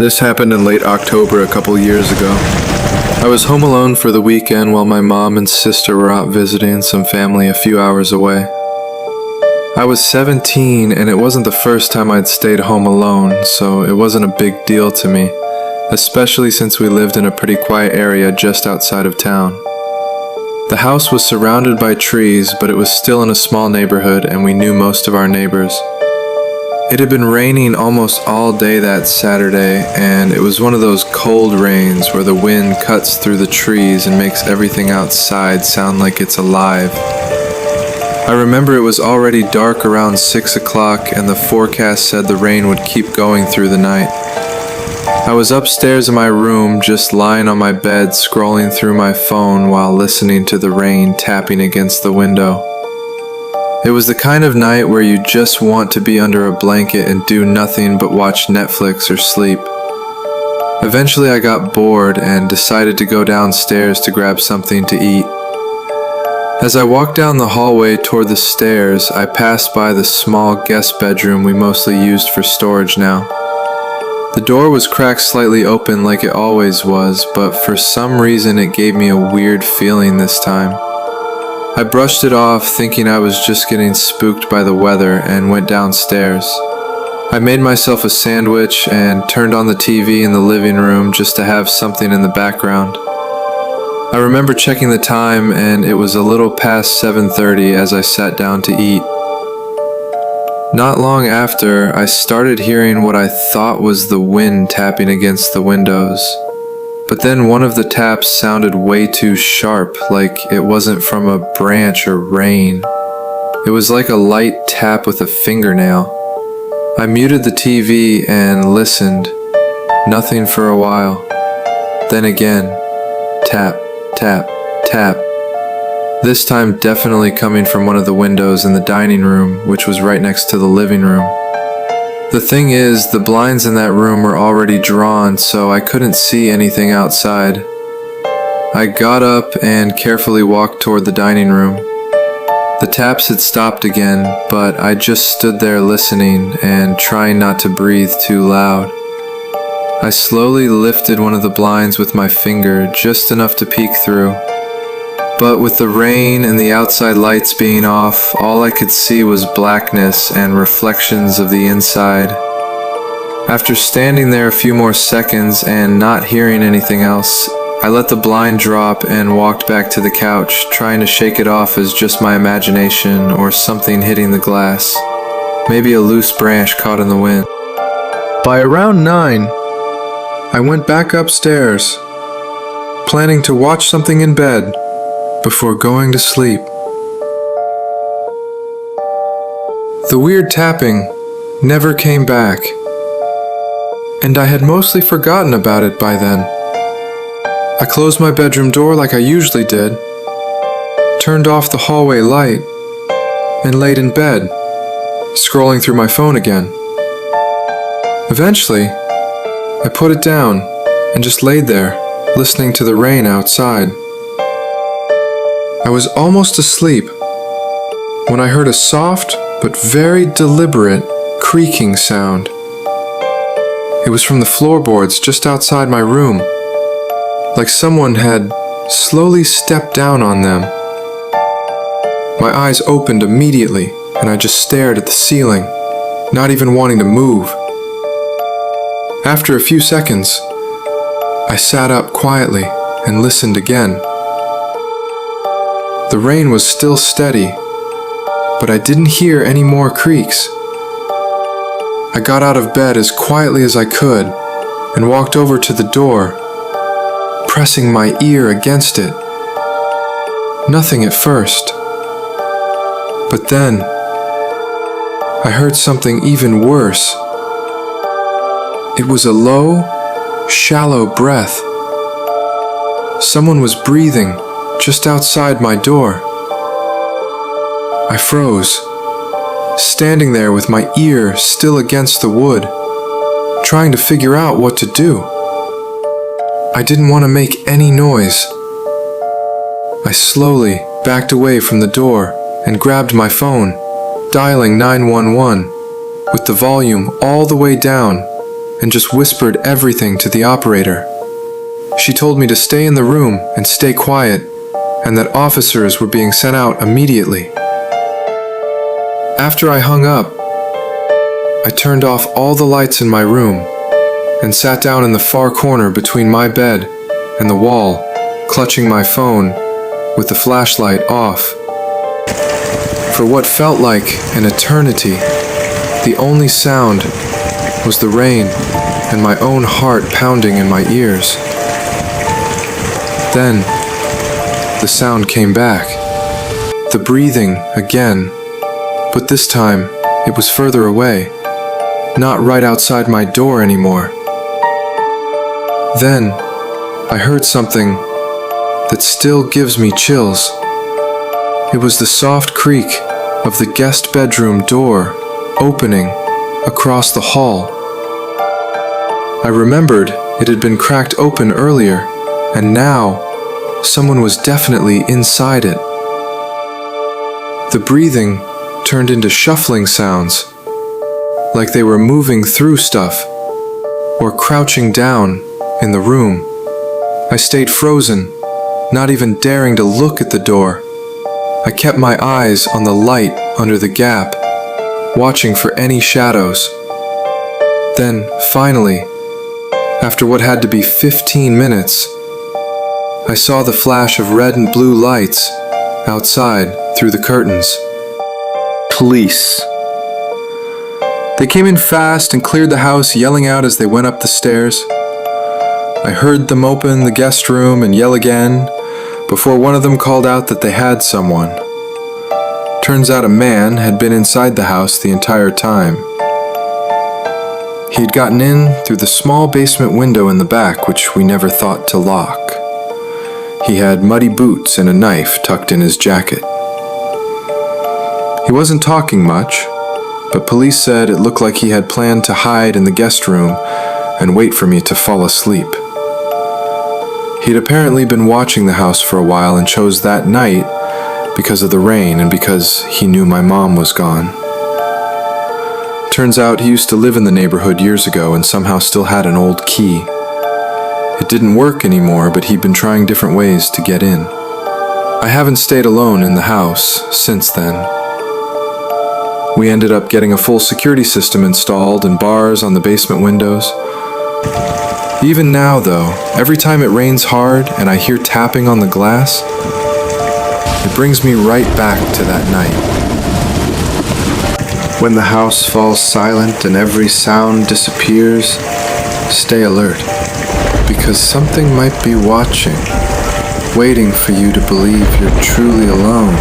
This happened in late October a couple years ago. I was home alone for the weekend while my mom and sister were out visiting some family a few hours away. I was 17 and it wasn't the first time I'd stayed home alone, so it wasn't a big deal to me, especially since we lived in a pretty quiet area just outside of town. The house was surrounded by trees, but it was still in a small neighborhood and we knew most of our neighbors. It had been raining almost all day that Saturday, and it was one of those cold rains where the wind cuts through the trees and makes everything outside sound like it's alive. I remember it was already dark around 6 o'clock and the forecast said the rain would keep going through the night. I was upstairs in my room, just lying on my bed scrolling through my phone while listening to the rain tapping against the window. It was the kind of night where you just want to be under a blanket and do nothing but watch Netflix or sleep. Eventually I got bored and decided to go downstairs to grab something to eat. As I walked down the hallway toward the stairs, I passed by the small guest bedroom we mostly used for storage now. The door was cracked slightly open like it always was, but for some reason it gave me a weird feeling this time. I brushed it off thinking I was just getting spooked by the weather and went downstairs. I made myself a sandwich and turned on the TV in the living room just to have something in the background. I remember checking the time and it was a little past 7:30 as I sat down to eat. Not long after, I started hearing what I thought was the wind tapping against the windows. But then one of the taps sounded way too sharp, like it wasn't from a branch or rain. It was like a light tap with a fingernail. I muted the TV and listened. Nothing for a while. Then again, tap, tap, tap. This time definitely coming from one of the windows in the dining room, which was right next to the living room. The thing is, the blinds in that room were already drawn, so I couldn't see anything outside. I got up and carefully walked toward the dining room. The taps had stopped again, but I just stood there listening and trying not to breathe too loud. I slowly lifted one of the blinds with my finger, just enough to peek through. But with the rain and the outside lights being off, all I could see was blackness and reflections of the inside. After standing there a few more seconds and not hearing anything else, I let the blind drop and walked back to the couch, trying to shake it off as just my imagination or something hitting the glass. Maybe a loose branch caught in the wind. By around 9, I went back upstairs, planning to watch something in bed before going to sleep. The weird tapping never came back, and I had mostly forgotten about it by then. I closed my bedroom door like I usually did, turned off the hallway light, and laid in bed, scrolling through my phone again. Eventually, I put it down and just laid there, listening to the rain outside. I was almost asleep when I heard a soft but very deliberate creaking sound. It was from the floorboards just outside my room, like someone had slowly stepped down on them. My eyes opened immediately and I just stared at the ceiling, not even wanting to move. After a few seconds, I sat up quietly and listened again. The rain was still steady, but I didn't hear any more creaks. I got out of bed as quietly as I could and walked over to the door, pressing my ear against it. Nothing at first, but then I heard something even worse. It was a low, shallow breath. Someone was breathing just outside my door. I froze, standing there with my ear still against the wood, trying to figure out what to do. I didn't want to make any noise. I slowly backed away from the door and grabbed my phone, dialing 911 with the volume all the way down and just whispered everything to the operator. She told me to stay in the room and stay quiet, and that officers were being sent out immediately. After I hung up, I turned off all the lights in my room and sat down in the far corner between my bed and the wall, clutching my phone with the flashlight off. For what felt like an eternity, the only sound was the rain and my own heart pounding in my ears. Then, the sound came back. The breathing again, but this time it was further away, not right outside my door anymore. Then, I heard something that still gives me chills. It was the soft creak of the guest bedroom door opening across the hall. I remembered it had been cracked open earlier, and now someone was definitely inside it. The breathing turned into shuffling sounds, like they were moving through stuff or crouching down in the room. I stayed frozen, not even daring to look at the door. I kept my eyes on the light under the gap, watching for any shadows. Then, finally, after what had to be 15 minutes, I saw the flash of red and blue lights outside through the curtains. Police. They came in fast and cleared the house, yelling out as they went up the stairs. I heard them open the guest room and yell again before one of them called out that they had someone. Turns out a man had been inside the house the entire time. He had gotten in through the small basement window in the back, which we never thought to lock. He had muddy boots and a knife tucked in his jacket. He wasn't talking much, but police said it looked like he had planned to hide in the guest room and wait for me to fall asleep. He'd apparently been watching the house for a while and chose that night because of the rain and because he knew my mom was gone. Turns out he used to live in the neighborhood years ago and somehow still had an old key. It didn't work anymore, but he'd been trying different ways to get in. I haven't stayed alone in the house since then. We ended up getting a full security system installed and bars on the basement windows. Even now, though, every time it rains hard and I hear tapping on the glass, it brings me right back to that night. When the house falls silent and every sound disappears, stay alert, because something might be watching, waiting for you to believe you're truly alone.